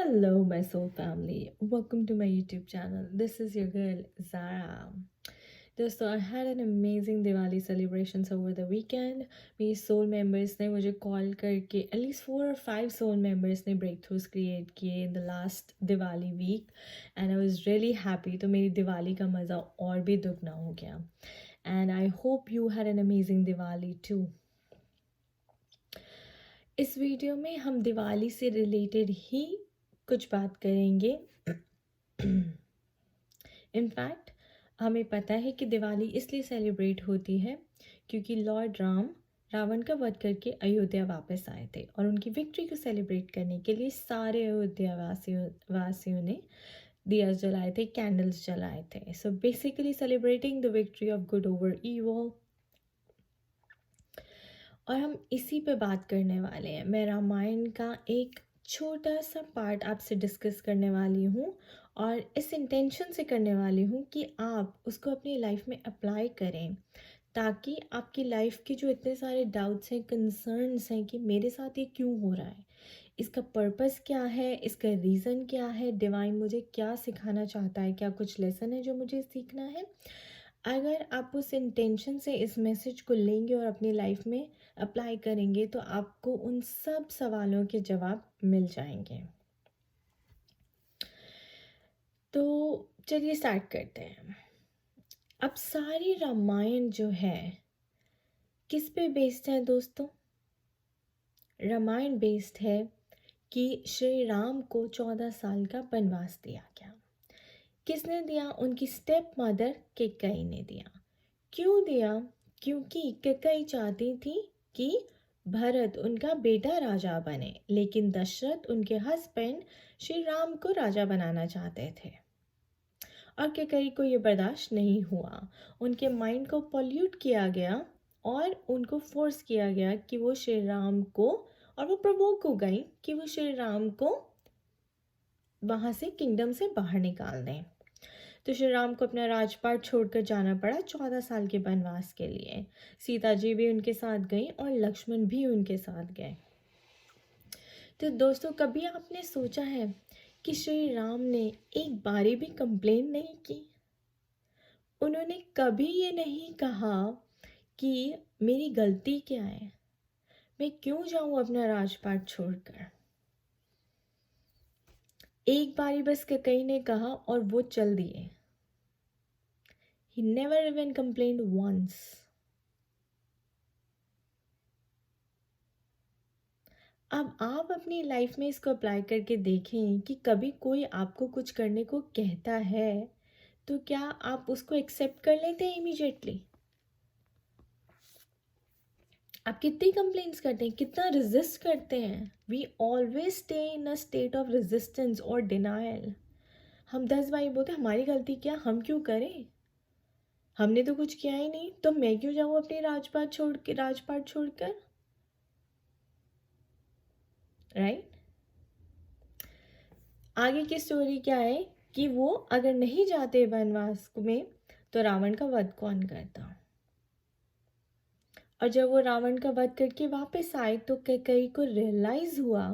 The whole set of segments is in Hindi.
Hello, my soul family. Welcome to my YouTube channel. This is your girl Zara. दोस्तों, I had an amazing Diwali celebrations over the weekend. मेरी soul members ने मुझे call करके at least 4 or 5 soul members ने breakthroughs create किए in the last Diwali week, and I was really happy. तो मेरी दिवाली का मज़ा और भी दुगना हो गया. And I hope you had an amazing Diwali too. इस वीडियो में हम दिवाली से रिलेटेड ही कुछ बात करेंगे. इनफैक्ट हमें पता है कि दिवाली इसलिए सेलिब्रेट होती है क्योंकि लॉर्ड राम रावण का वध करके अयोध्या वापस आए थे और उनकी विक्ट्री को सेलिब्रेट करने के लिए सारे अयोध्या वासियों ने दिया जलाए थे, कैंडल्स जलाए थे. So basically celebrating the victory of good over evil. और हम इसी पे बात करने वाले हैं. मैं रामायण का एक छोटा सा पार्ट आपसे डिस्कस करने वाली हूँ और इस इंटेंशन से करने वाली हूँ कि आप उसको अपनी लाइफ में अप्लाई करें ताकि आपकी लाइफ के जो इतने सारे डाउट्स हैं, कंसर्न्स हैं कि मेरे साथ ये क्यों हो रहा है, इसका पर्पस क्या है, इसका रीज़न क्या है, डिवाइन मुझे क्या सिखाना चाहता है, क्या कुछ लेसन है जो मुझे सीखना है. अगर आप उस इंटेंशन से इस मैसेज को लेंगे और अपनी लाइफ में अप्लाई करेंगे तो आपको उन सब सवालों के जवाब मिल जाएंगे. तो चलिए स्टार्ट करते हैं. अब सारी रामायण जो है किस पे बेस्ड है दोस्तों? रामायण बेस्ड है कि श्री राम को 14 साल का वनवास दिया गया. किसने दिया? उनकी स्टेप मदर कैकेयी ने दिया. क्यों दिया? क्योंकि कैकेयी चाहती थी कि भरत उनका बेटा राजा बने, लेकिन दशरथ उनके हस्बैंड श्री राम को राजा बनाना चाहते थे और कैकेयी को ये बर्दाश्त नहीं हुआ. उनके माइंड को पॉल्यूट किया गया और उनको फोर्स किया गया कि वो श्री राम को, और वो प्रवोक हो गई कि वो श्री राम को वहाँ से किंगडम से बाहर निकाल दें. तो श्री राम को अपना राजपाट छोड़कर जाना पड़ा 14 साल के वनवास के लिए. सीता जी भी उनके साथ गई और लक्ष्मण भी उनके साथ गए. तो दोस्तों, कभी आपने सोचा है कि श्री राम ने एक बारी भी कंप्लेन नहीं की? उन्होंने कभी ये नहीं कहा कि मेरी गलती क्या है, मैं क्यों जाऊं अपना राजपाट छोड़कर. एक बारी बस कैकेयी ने कहा और वो चल दिए. He never even complained once. अब आप अपनी लाइफ में इसको अप्लाई करके देखें कि कभी कोई आपको कुछ करने को कहता है तो क्या आप उसको एक्सेप्ट कर लेते हैं इमीडिएटली? आप कितनी कंप्लेंट्स करते हैं, कितना रेजिस्ट करते हैं? We always stay in a state of resistance और डिनायल. हम 10 बार बोलते हैं हमारी गलती क्या, हम क्यों करें, हमने तो कुछ किया ही नहीं, तो मैं क्यों जाऊँ अपनी राजपाट छोड़कर. राइट? आगे की स्टोरी क्या है कि वो अगर नहीं जाते वनवास में तो रावण का वध कौन करता. और जब वो रावण का वध करके वापस आए तो कैकेयी को रियलाइज हुआ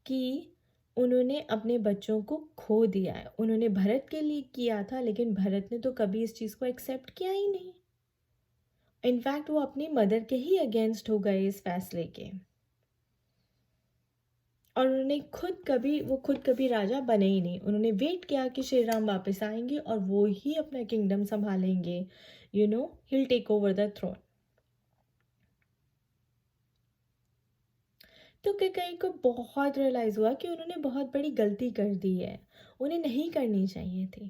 कि उन्होंने अपने बच्चों को खो दिया है. उन्होंने भरत के लिए किया था, लेकिन भरत ने तो कभी इस चीज़ को एक्सेप्ट किया ही नहीं. इनफैक्ट वो अपनी मदर के ही अगेंस्ट हो गए इस फैसले के, और उन्होंने खुद कभी राजा बने ही नहीं. उन्होंने वेट किया कि श्री राम वापस आएंगे और वो ही अपना किंगडम संभालेंगे. he'll take over the throne. तो कैकेयी को बहुत रियलाइज हुआ कि उन्होंने बहुत बड़ी गलती कर दी है, उन्हें नहीं करनी चाहिए थी.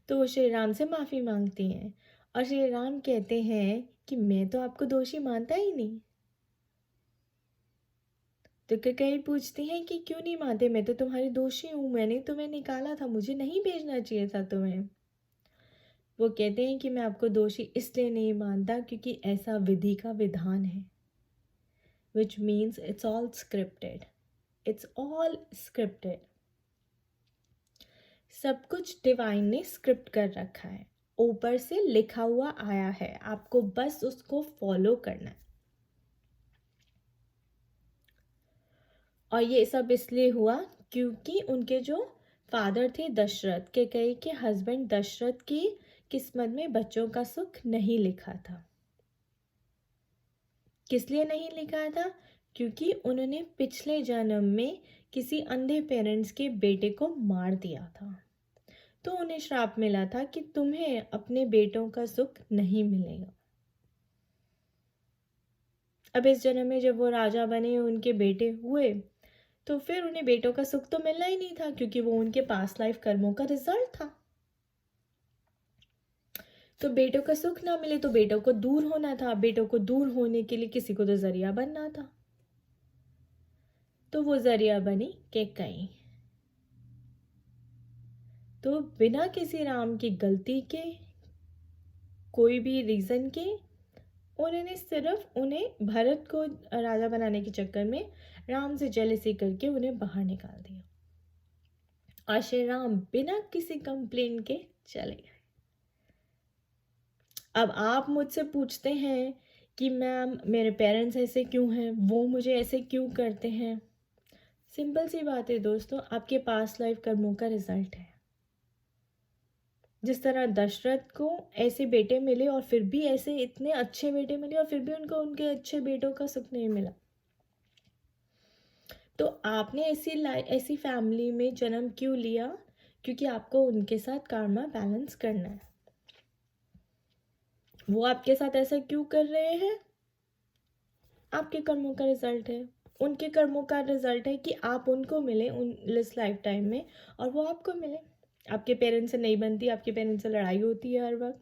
तो वो श्री राम से माफ़ी मांगती हैं और श्री राम कहते हैं कि मैं तो आपको दोषी मानता ही नहीं. तो कैकेयी पूछती हैं कि क्यों नहीं मानते, मैं तो तुम्हारी दोषी हूँ, मैंने तुम्हें निकाला था, मुझे नहीं भेजना चाहिए था तुम्हें. वो कहते हैं कि मैं आपको दोषी इसलिए नहीं मानता क्योंकि ऐसा विधि का विधान है. Which means it's all scripted. It's all scripted. सब कुछ डिवाइन ने स्क्रिप्ट कर रखा है, ऊपर से लिखा हुआ आया है, आपको बस उसको फॉलो करना है. और ये सब इसलिए हुआ क्योंकि उनके जो फादर थे दशरथ, कैकेयी के हस्बैंड दशरथ की किस्मत में बच्चों का सुख नहीं लिखा था। किस लिए नहीं लिखा था? क्योंकि उन्होंने पिछले जन्म में किसी अंधे पेरेंट्स के बेटे को मार दिया था, तो उन्हें श्राप मिला था कि तुम्हें अपने बेटों का सुख नहीं मिलेगा। अब इस जन्म में जब वो राजा बने, उनके बेटे हुए, तो फिर उन्हें बेटों का सुख तो मिलना ही नहीं था, क्योंकि वो उनके पास्ट लाइफ कर्मों का रिजल्ट था। तो बेटों का सुख ना मिले तो बेटों को दूर होना था। बेटों को दूर होने के लिए किसी को तो जरिया बनना था, तो वो जरिया बनी कैकेयी। तो बिना किसी राम की गलती के, कोई भी रीजन के, उन्होंने सिर्फ उन्हें भरत को राजा बनाने के चक्कर में राम से जेलसी करके उन्हें बाहर निकाल दिया। और श्री राम बिना किसी कंप्लेन के चले गए। अब आप मुझसे पूछते हैं कि मैम मेरे पेरेंट्स ऐसे क्यों हैं, वो मुझे ऐसे क्यों करते हैं। सिंपल सी बात है दोस्तों, आपके पास्ट लाइफ कर्मों का रिजल्ट है। जिस तरह दशरथ को ऐसे बेटे मिले और फिर भी ऐसे इतने अच्छे बेटे मिले और फिर भी उनको उनके अच्छे बेटों का सुख नहीं मिला, तो आपने ऐसी फैमिली में जन्म क्यों लिया? क्योंकि आपको उनके साथ कार्मा बैलेंस करना है। वो आपके साथ ऐसा क्यों कर रहे हैं? आपके कर्मों का रिजल्ट है। उनके कर्मों का रिजल्ट है कि आप उनको मिले इस लाइफ टाइम में और वो आपको मिले। आपके पेरेंट्स से नहीं बनती, आपके पेरेंट्स से लड़ाई होती है हर वक्त,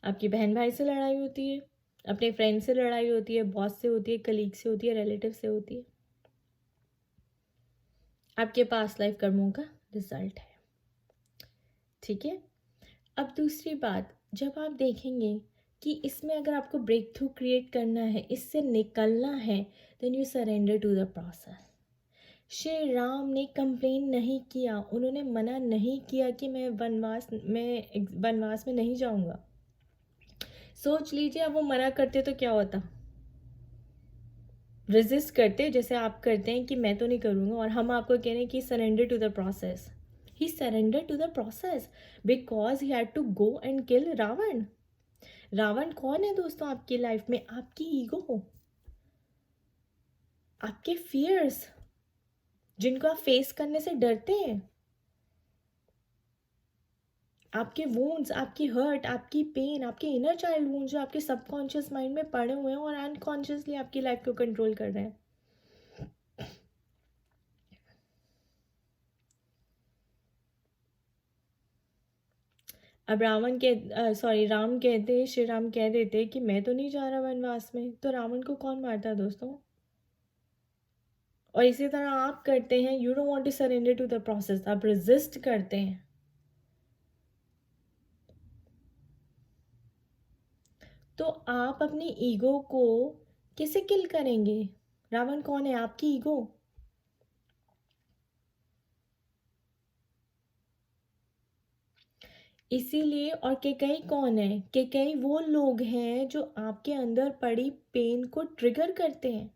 आपकी बहन भाई से लड़ाई होती है, अपने फ्रेंड से लड़ाई होती है, बॉस से होती है, कलीग से होती है, रिलेटिव से होती है। आपके पास्ट लाइफ कर्मों का रिजल्ट है। ठीक है। अब दूसरी बात, जब आप देखेंगे कि इसमें अगर आपको ब्रेक थ्रू क्रिएट करना है, इससे निकलना है, then you surrender to the process. Shri Ram ने कंप्लेन नहीं किया, उन्होंने मना नहीं किया कि मैं वनवास में नहीं जाऊंगा। सोच लीजिए अब वो मना करते तो क्या होता? रेजिस्ट करते, जैसे आप करते हैं कि मैं तो नहीं करूँगा, और हम आपको कह रहे हैं कि surrender to the process. He surrender to the process because he had to go and kill Ravan. Ravan कौन है दोस्तों आपकी लाइफ में? आपकी ईगो, आपके फियर्स, जिनको आप फेस करने से डरते हैं, आपके वुंड्स, आपकी हर्ट, आपकी पेन, आपके इनर चाइल्ड वुंड्स जो आपके सबकॉन्शियस माइंड में पड़े हुए हैं और अनकॉन्शियसली आपकी लाइफ को कंट्रोल कर रहे हैं। अब श्री राम कह देते कि मैं तो नहीं जा रहा वनवास में, तो रावण को कौन मारता दोस्तों? और इसी तरह आप करते हैं, you don't want to surrender to the process, आप रेजिस्ट करते हैं। तो आप अपनी ईगो को कैसे किल करेंगे? रावण कौन है? आपकी ईगो। इसीलिए, और कैकेयी कौन है? कैकेयी वो लोग हैं जो आपके अंदर पड़ी पेन को ट्रिगर करते हैं।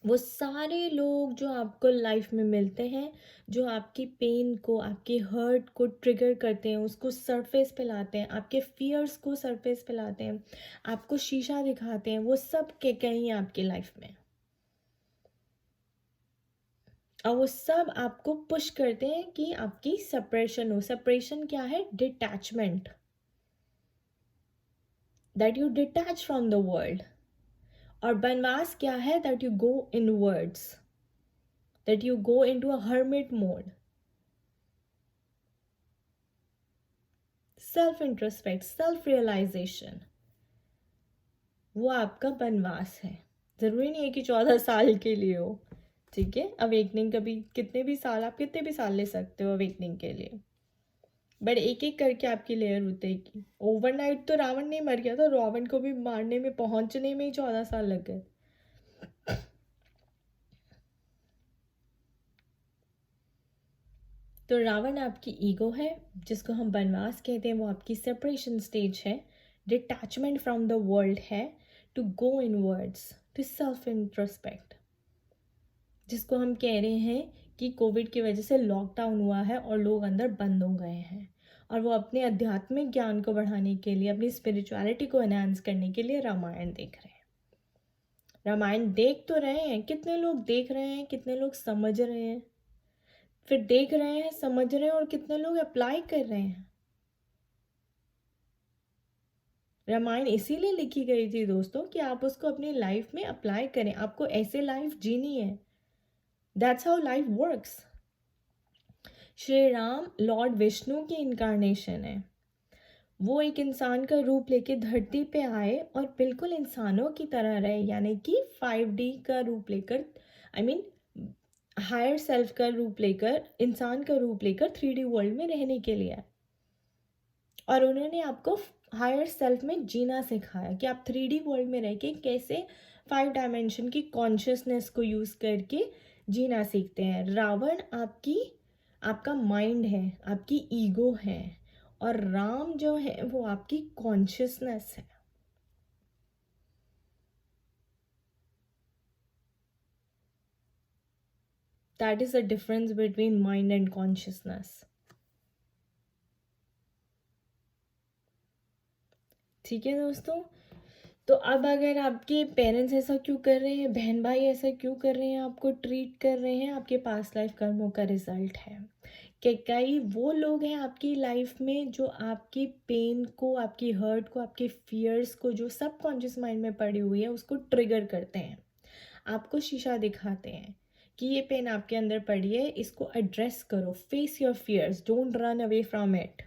वो सारे लोग जो आपको लाइफ में मिलते हैं, जो आपकी पेन को, आपके हर्ट को ट्रिगर करते हैं, उसको सरफेस पे लाते हैं, आपके फियर्स को सरफेस पे लाते हैं, आपको शीशा दिखाते हैं, वो सब कैकेयी हैं आपकी लाइफ में। और वो सब आपको पुश करते हैं कि आपकी सेपरेशन हो। सेपरेशन क्या है? Detachment, that you detach from the world. और बनवास क्या है? That you go inwards, that you go into a hermit mode. Self introspect, self realisation, वो आपका बनवास है। जरूरी नहीं है कि 14 साल के लिए हो। ठीक है, अवेकनिंग कभी कितने भी साल, आप कितने भी साल ले सकते हो अवेकनिंग के लिए, बट एक एक करके आपकी लेयर उतरेगी। ओवरनाइट तो रावण नहीं मर गया था, रावण को भी मारने में, पहुंचने में ही 14 साल लग गए। तो रावण आपकी ईगो है, जिसको हम बनवास कहते हैं, वो आपकी सेपरेशन स्टेज है, डिटैचमेंट फ्रॉम द वर्ल्ड है, to go inwards, to self introspect, जिसको हम कह रहे हैं कि कोविड की वजह से लॉकडाउन हुआ है और लोग अंदर बंद हो गए हैं और वो अपने आध्यात्मिक ज्ञान को बढ़ाने के लिए, अपनी स्पिरिचुअलिटी को एनहांस करने के लिए रामायण देख रहे हैं। रामायण देख तो रहे हैं, कितने लोग देख रहे हैं, कितने लोग समझ रहे हैं, फिर देख रहे हैं, समझ रहे हैं, और कितने लोग अप्लाई कर रहे हैं। रामायण इसीलिए लिखी गई थी दोस्तों कि आप उसको अपनी लाइफ में अप्लाई करें। आपको ऐसे लाइफ जीनी है, that's how life works. Shri Ram Lord Vishnu की इनकारनेशन है। वो एक इंसान का रूप लेके धरती पे आए और बिल्कुल इंसानों की तरह रहे, यानी कि 5D का रूप लेकर, आई मीन हायर सेल्फ का रूप लेकर, इंसान का रूप लेकर 3D वर्ल्ड में रहने के लिए। और उन्होंने आपको हायर सेल्फ में जीना सिखाया कि आप 3D वर्ल्ड में रह के कैसे 5 डायमेंशन की कॉन्शियसनेस को यूज़ करके जीना सीखते हैं। रावण आपका माइंड है, आपकी ईगो है, और राम जो है वो आपकी कॉन्शियसनेस है। That is the difference between mind and consciousness. ठीक है दोस्तों, तो अब अगर आपके पेरेंट्स ऐसा क्यों कर रहे हैं, बहन भाई ऐसा क्यों कर रहे हैं, आपको ट्रीट कर रहे हैं, आपके पास्ट लाइफ कर्मों का रिजल्ट है कि कई वो लोग हैं आपकी लाइफ में जो आपकी पेन को, आपकी हर्ट को, आपके फियर्स को, जो सबकॉन्शियस माइंड में पड़ी हुई है, उसको ट्रिगर करते हैं, आपको शीशा दिखाते हैं कि ये पेन आपके अंदर पड़ी है, इसको एड्रेस करो, face your fears, don't run away from it.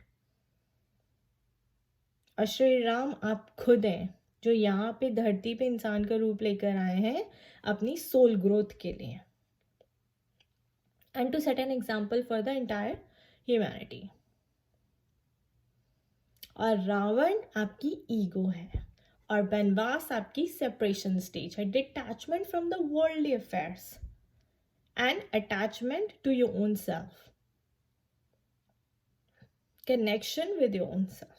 और श्री राम आप खुद हैं जो यहाँ पे धरती पे इंसान का रूप लेकर आए हैं अपनी सोल ग्रोथ के लिए, and to set an example for the entire humanity. और रावण आपकी ईगो है, और बनवास आपकी सेपरेशन स्टेज है, detachment from the worldly affairs and attachment to your own self, connection with your own self.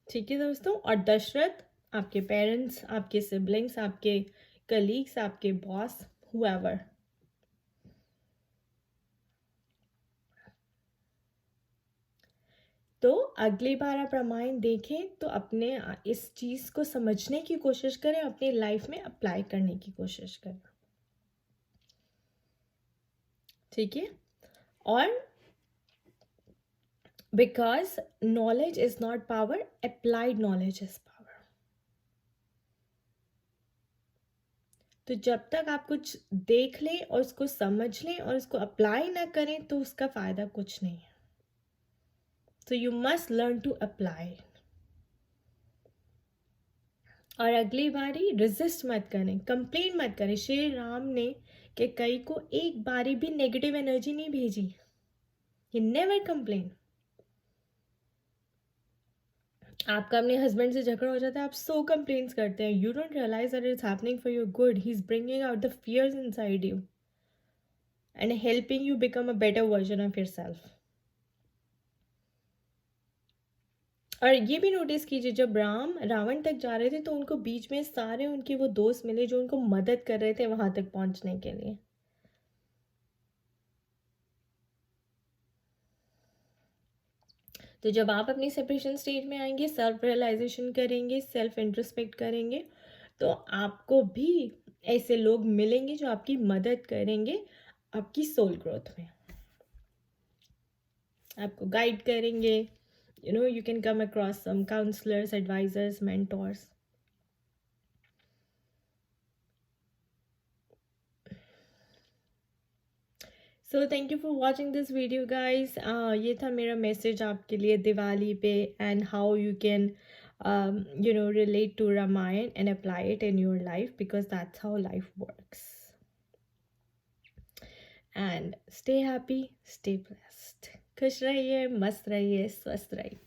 ठीक है दोस्तों, और दशरथ आपके पेरेंट्स, आपके सिबलिंग्स, आपके कलीग्स, आपके बॉस, हुएवर। तो अगली बार आप रामायण देखें तो अपने इस चीज़ को समझने की कोशिश करें, अपनी लाइफ में अप्लाई करने की कोशिश करें। ठीक है, और because knowledge is not power, applied knowledge is power. तो जब तक आप कुछ देख लें और उसको समझ लें और उसको अप्लाई ना करें तो उसका फ़ायदा कुछ नहीं है। So you must learn to apply. और अगली बारी रेजिस्ट मत करें, कंप्लेन मत करें। श्री राम ने कि कई को एक बारी भी नेगेटिव एनर्जी नहीं भेजी। He never complain. आपका अपने हस्बैंड से झगड़ा हो जाता है, आप सो कंप्लेन्स करते हैं, you don't realise that it's happening for your good. He is bringing out the fears inside you and helping you become a better version of your self. और ये भी नोटिस कीजिए, जब राम रावण तक जा रहे थे तो उनको बीच में सारे उनके वो दोस्त मिले जो उनको मदद कर रहे थे वहां तक पहुंचने के लिए। तो जब आप अपनी सेपरेशन स्टेज में आएंगे, सेल्फ रियलाइजेशन करेंगे, सेल्फ इंट्रोस्पेक्ट करेंगे, तो आपको भी ऐसे लोग मिलेंगे जो आपकी मदद करेंगे आपकी सोल ग्रोथ में, आपको गाइड करेंगे। You can come across some counselors, advisors, mentors. So thank you for watching this video guys. ये था मेरा मैसेज आपके लिए दिवाली पे, and how you can relate to Ramayan and apply it in your life, because that's how life works. And stay happy, stay blessed. खुश रहिए, मस्त रहिए, स्वस्थ रहिए।